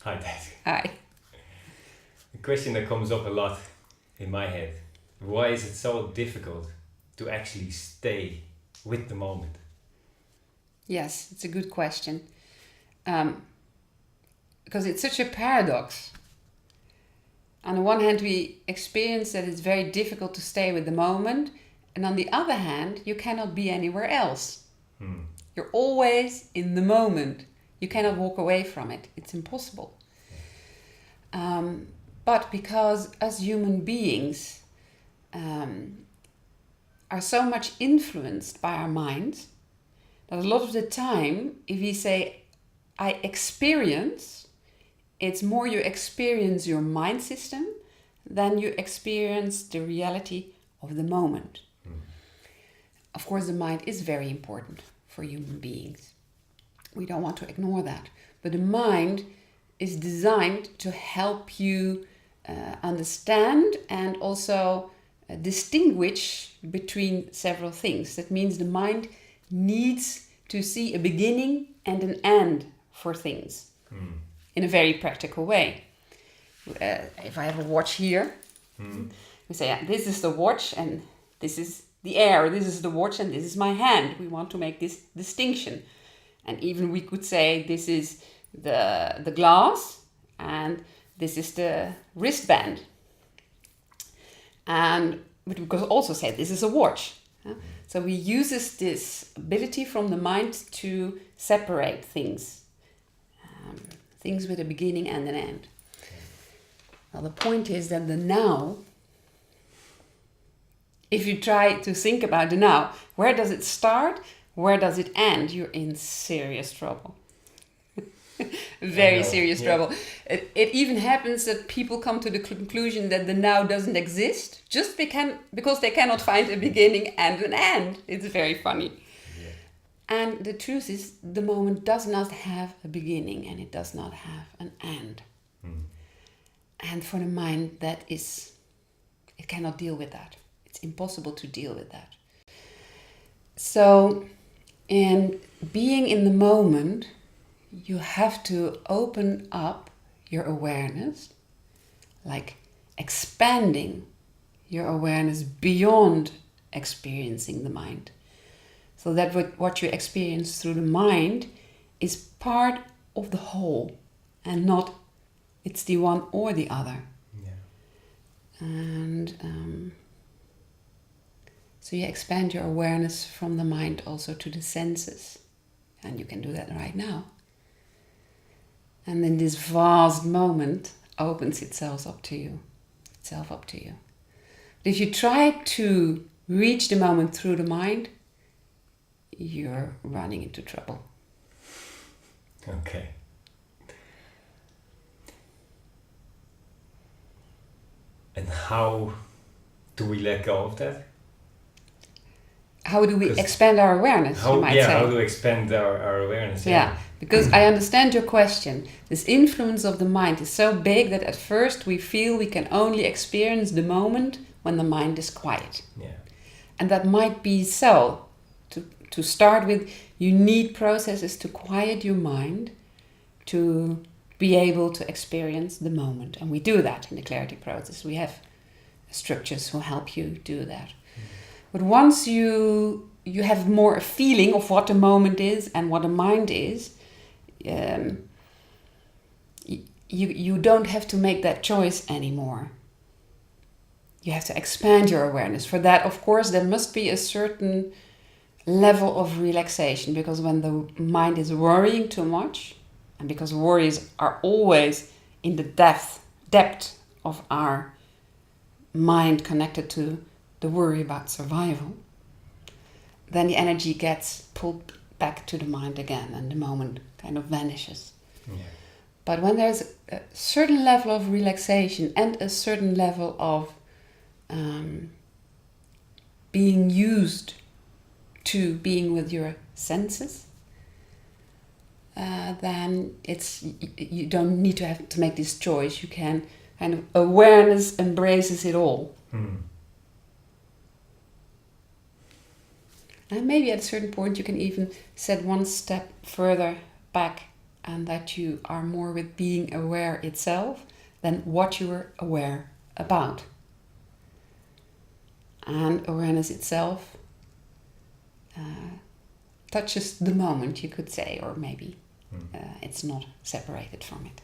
Hi, Taetske. Hi. A question that comes up a lot in my head. Why is it so difficult to actually stay with the moment? Yes, it's a good question. Because it's such a paradox. On the one hand, we experience that it's very difficult to stay with the moment, and on the other hand, you cannot be anywhere else. Hmm. You're always in the moment. You cannot walk away from it. It's impossible. But because us human beings are so much influenced by our minds, that a lot of the time, if we say, I experience, it's more you experience your mind system than you experience the reality of the moment. Of course, the mind is very important for human beings. We don't want to ignore that. But the mind is designed to help you understand and also distinguish between several things. That means the mind needs to see a beginning and an end for things in a very practical way. If I have a watch here, we say, yeah, this is the watch and this is the air, this is the watch and this is my hand. We want to make this distinction. And even we could say this is the glass and this is the wristband. And we could also say this is a watch. So we use this ability from the mind to separate things. Things with a beginning and an end. Now the point is that the now, if you try to think about the now, where does it start? Where does it end? You're in serious trouble. Very serious trouble. It even happens that people come to the conclusion that the now doesn't exist just because they cannot find a beginning and an end. It's very funny. Yeah. And the truth is, the moment does not have a beginning and it does not have an end. And for the mind, it cannot deal with that. It's impossible to deal with that. So, in being in the moment, you have to open up your awareness, like expanding your awareness beyond experiencing the mind. So that what you experience through the mind is part of the whole and not it's the one or the other. Yeah. And so you expand your awareness from the mind also to the senses. And you can do that right now. And then this vast moment opens itself up to you. But if you try to reach the moment through the mind, you're running into trouble. Okay. And how do we let go of that? How do we expand our awareness, you might say? How do we expand our awareness? Yeah, because I understand your question. This influence of the mind is so big that at first we feel we can only experience the moment when the mind is quiet. Yeah. And that might be so. To start with, you need processes to quiet your mind to be able to experience the moment. And we do that in the clarity process. We have structures who help you do that. But once you have more a feeling of what the moment is and what the mind is, you don't have to make that choice anymore. You have to expand your awareness. For that, of course, there must be a certain level of relaxation, because when the mind is worrying too much, and because worries are always in the depth of our mind connected to the worry about survival, then the energy gets pulled back to the mind again and the moment kind of vanishes. Yeah. But when there's a certain level of relaxation and a certain level of being used to being with your senses, then you don't need to have to make this choice. You can kind of awareness embraces it all. And maybe at a certain point you can even set one step further back and that you are more with being aware itself than what you are aware about. And awareness itself touches the moment, you could say, or maybe it's not separated from it.